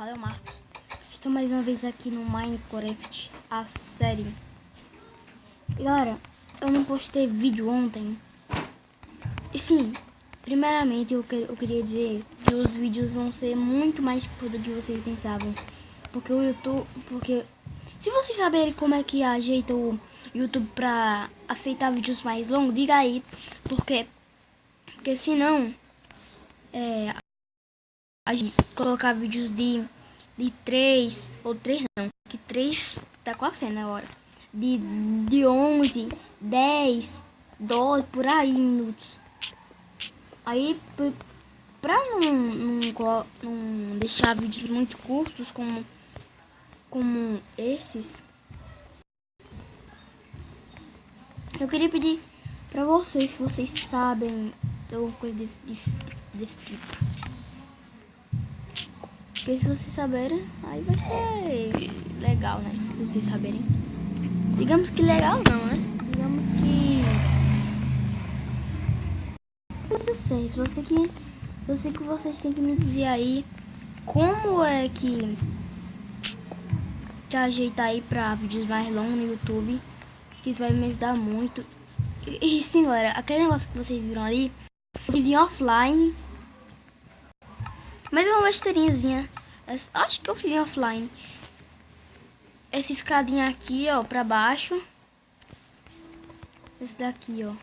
fala é o Marcos. Estou mais uma vez aqui no Minecraft, a série. E galera, eu não postei vídeo ontem. E sim, primeiramente eu queria dizer que os vídeos vão ser muito mais curtos do que vocês pensavam. Porque o YouTube, se vocês saberem como é que ajeita o YouTube pra aceitar vídeos mais longos, diga aí. Porque senão a gente colocar vídeos de 3 ou 3 não, que 3 tá quase sendo agora. De 11, 10, 12, por aí minutos. Aí, pra não deixar vídeos muito curtos como esses, eu queria pedir pra vocês, se vocês sabem alguma coisa desse tipo. Porque se vocês saberem, aí vai ser legal, né? Se vocês saberem. Digamos que legal não, né? Digamos que... eu sei, você que vocês têm que me dizer aí como é que ajeitar aí pra vídeos mais longos no YouTube. Que isso vai me ajudar muito. E sim, galera, aquele negócio que vocês viram ali, eu fiz em offline. Mas é uma besteirinhazinha. Acho que eu fiz em offline. Essa escadinha aqui, ó, pra baixo. Esse daqui, ó.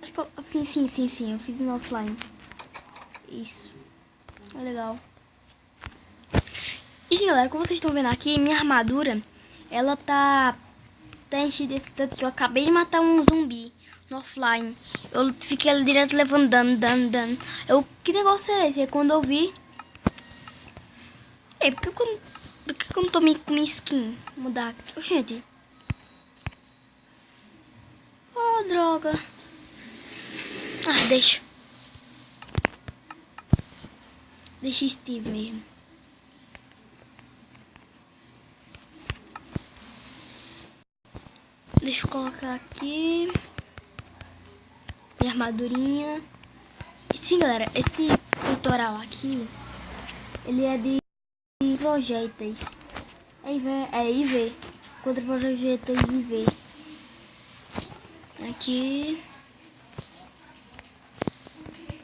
Acho que eu fiz, sim, eu fiz em offline. Isso. É legal. E sim, galera, como vocês estão vendo aqui, minha armadura, ela tá enchida desse tanto que eu acabei de matar um zumbi no offline. Eu fiquei ali direto levando dano. Que negócio é esse? É quando eu vi... por que eu não tô com minha skin? Vou mudar aqui. Gente. Oh, droga. Deixa. Deixa Steve mesmo. Deixa eu colocar aqui minha armadurinha. E sim, galera, esse peitoral aqui, ele é de projéteis. É IV. Contra projéteis IV. Aqui.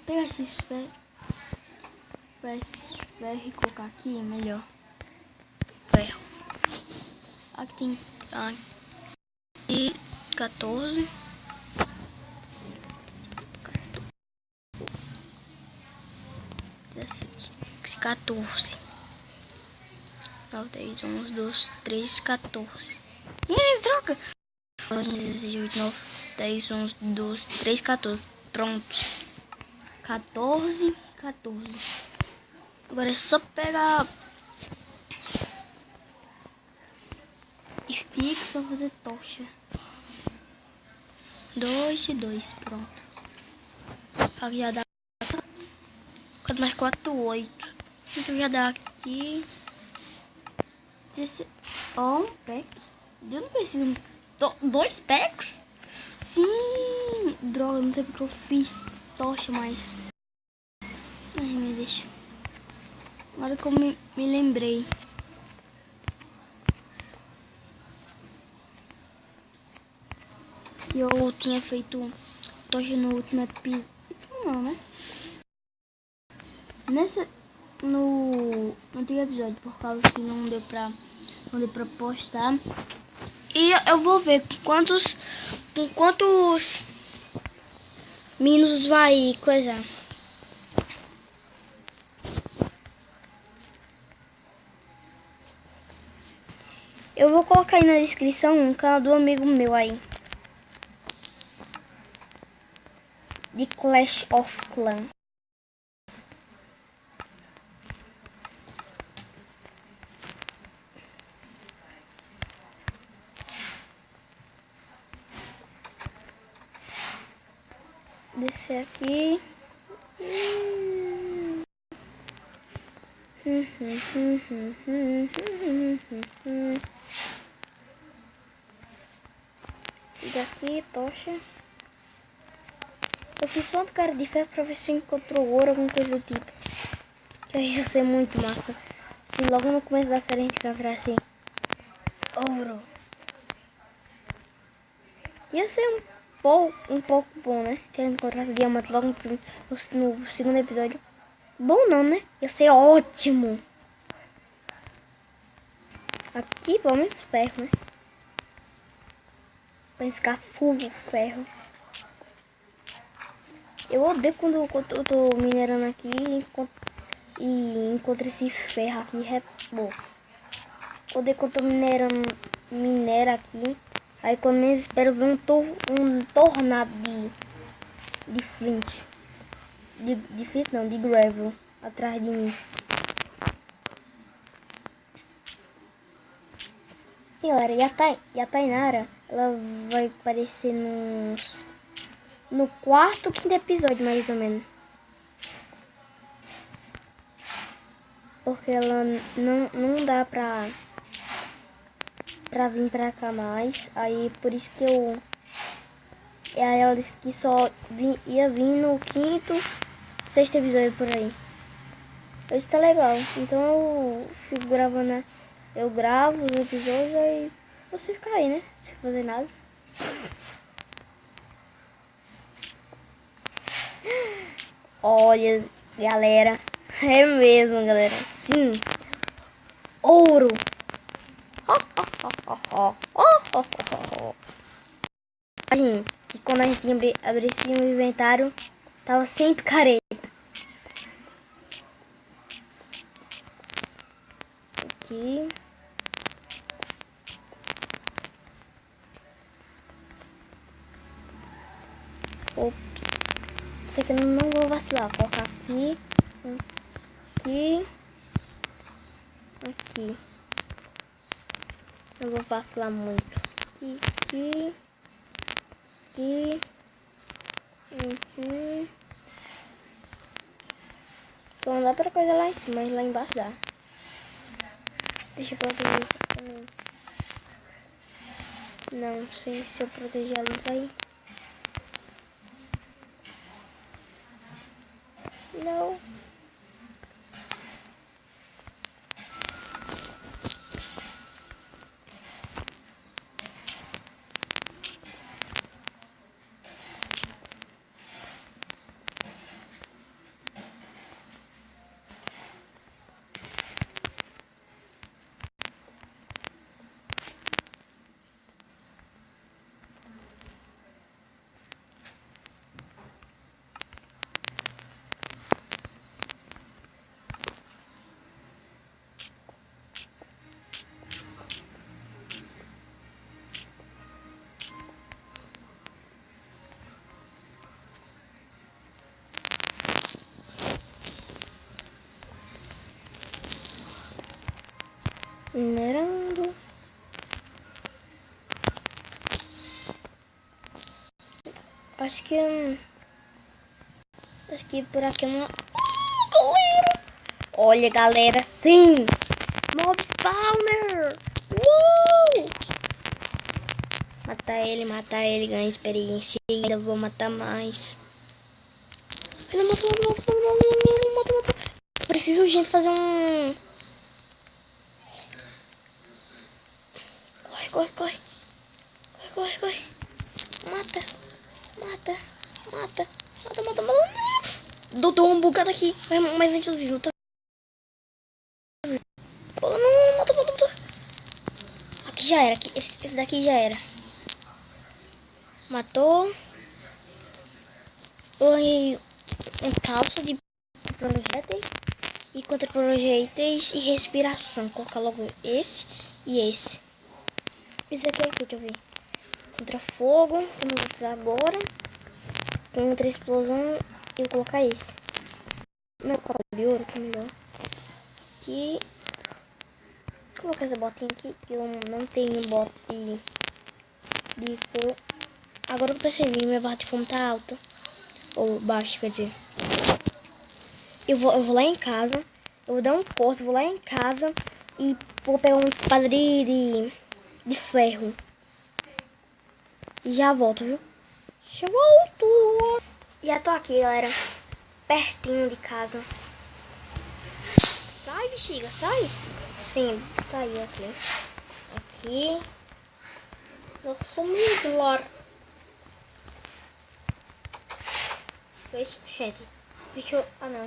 Pegar esses ferros. E colocar aqui, melhor. Ferro. Aqui tem... e 14. 17. 14. 9, 10, 11, 12, 13, 14. Ih, droga! 16, 9, 10, 11, 12, 13, 14. Pronto. 14. Agora é só pegar sticks pra fazer tocha. 2 e 2, pronto. Aqui já dá 4 mais 4, 8. Então já dá aqui 16. Ó, um pack. Eu não preciso. 2 packs? Sim! Droga, não sei porque eu fiz tocha, mas... ai, me deixa. Agora que eu me lembrei. Que eu tinha feito tocha no último episódio. Não, né? No antigo episódio, por causa que não deu pra postar. E eu vou ver com quantos minutos vai coisar. Eu vou colocar aí na descrição um canal do amigo meu aí. De Clash of Clans. Descer aqui. E daqui, tocha. Eu fiz só uma cara de ferro pra ver se encontrou ouro, alguma coisa do tipo. Que ia ser muito massa. Se logo no começo da série a gente encontrar assim, ouro. Ia ser um pouco bom, né? Se a gente encontrasse diamante logo no segundo episódio. Bom não, né? Ia ser ótimo. Aqui pelo menos ferro, né? Vai ficar full ferro. Eu odeio quando eu tô minerando aqui e encontro esse ferro aqui. Bom, odeio quando eu tô minera aqui. Aí quando menos espero ver um tornado de flint. De flint não, de gravel atrás de mim. Sim, galera, e a Tainara, ela vai aparecer no quarto, quinto episódio, mais ou menos. Porque ela não dá pra vir pra cá mais. Aí por isso que aí ela disse que só ia vir no quinto, sexto episódio por aí. Isso tá legal. Então eu fico gravando, né? Eu gravo os episódios aí você fica aí, né? Sem fazer nada. Olha, galera. É mesmo, galera. Sim. Ouro. Imagina que quando a gente abria o inventário, tava sempre careta. Aqui. Ops. Isso aqui eu não vou vacilar. Vou colocar aqui. Aqui. Aqui. Não vou vacilar muito. Aqui. Aqui. Aqui. Então não dá pra coisa lá em cima, mas lá embaixo dá. Deixa eu proteger isso aqui também. Não sei se eu proteger ali vai. Não. Minerando. Acho que por aqui eu não. Galera! Olha, galera, sim! Mob spawner! Matar ele, ganhar experiência. E ainda vou matar mais. Ele mata. Preciso urgente fazer um. Corre. Mata. Dou um bugado aqui. Mas antes do vídeo. Não, mata. Aqui já era. Esse daqui já era. Matou. Ganhei um calço de projéteis. E contra-projéteis e respiração. Vou colocar logo esse e esse. Esse aqui é o que? Deixa eu ver. Contra fogo. Eu não vou precisar agora. Contra explosão. Eu vou colocar esse. Meu copo de ouro, que é melhor. Aqui. Vou colocar essa botinha aqui. Que eu não tenho bota de fogo. Agora eu percebi. Minha barra de fome tá alta. Ou baixa, quer dizer. Eu vou lá em casa. Eu vou dar um corte. Vou lá em casa. E vou pegar uma espada de ferro. E já volto, viu? Já volto. Já tô aqui, galera. Pertinho de casa. Sai, bexiga, sai. Sim, saiu aqui. Aqui. Nossa, muito lora. Peixe, gente. Deixa eu... Ah, não.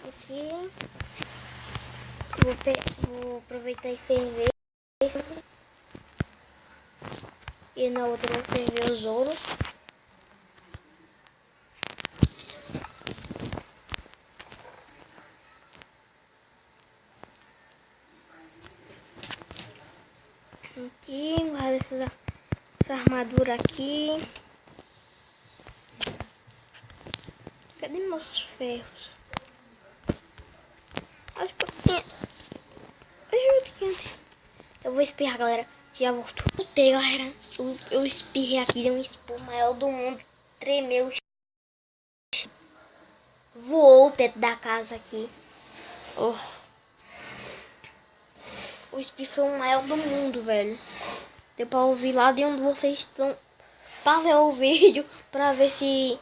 Aqui. Vou aproveitar e ferver. E na outra eu vou ferver os ouros. Aqui, guarda essa armadura aqui. Cadê meus ferros? Acho que eu tenho... Eu vou espirrar, galera. Já voltou. Voltei, galera. Eu espirrei aqui, deu um espirro maior do mundo. Tremeu. Voou dentro da casa aqui. Oh. O espirro foi o maior do mundo, velho. Deu pra ouvir lá de onde vocês estão. Passem o vídeo pra ver se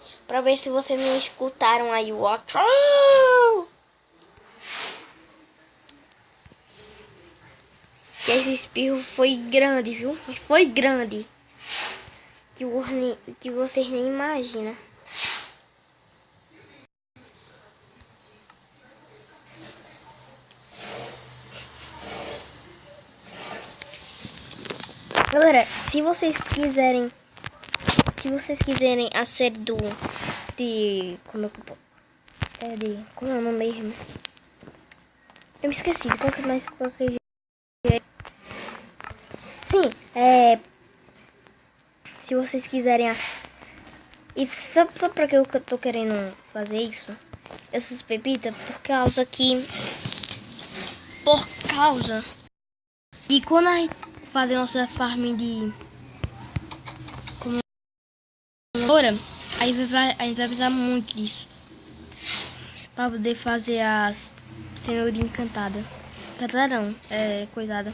vocês não escutaram aí o outro. Que esse espirro foi grande, viu? Foi grande. Que vocês nem imaginam. Galera, se vocês quiserem a série como é o nome mesmo? Eu me esqueci de qualquer jeito. Sim, se vocês quiserem e sabe pra que eu tô querendo fazer isso? Essas pepitas por causa e quando a gente fazer nossa farm de agora, aí a gente vai precisar muito disso pra poder fazer as cenourinhas encantadas. Encantada não, coisada.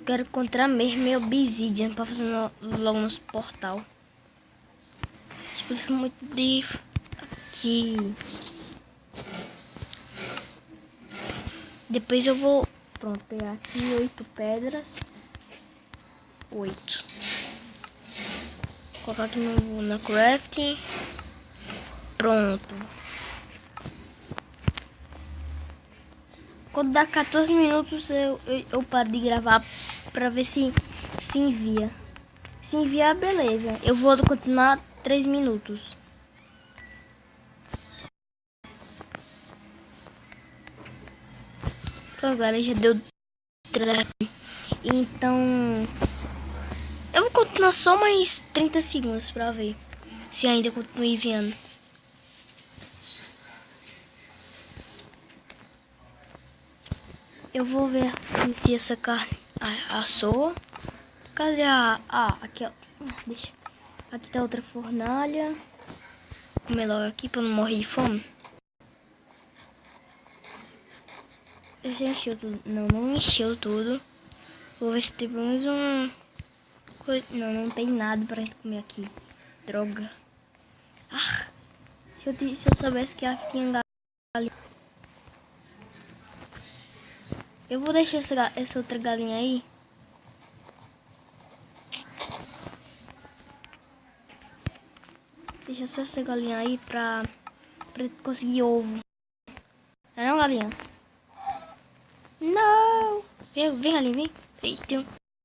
Quero encontrar mesmo meu obsidian pra fazer logo nosso portal. Preciso muito de aqui. Depois eu vou pegar aqui 8 pedras. 8. Colocar aqui na crafting. Pronto. Quando dá 14 minutos eu paro de gravar pra ver se envia. Se enviar, beleza. Eu vou continuar 3 minutos. Pronto, galera, já deu 3. Então eu vou continuar só mais 30 segundos pra ver se ainda continua enviando. Eu vou ver se essa carne assou. Cadê aqui, ó. Deixa. Aqui tá outra fornalha. Vou comer logo aqui pra não morrer de fome. Eu já encheu tudo. Não encheu tudo. Vou ver se tem pelo menos uma coisa. Não tem nada pra gente comer aqui. Droga. Se eu soubesse que aqui tinha galinha. Eu vou deixar essa outra galinha aí. Deixa só essa galinha aí pra conseguir ovo. Não, galinha? Não! Vem, galinha, vem. Tem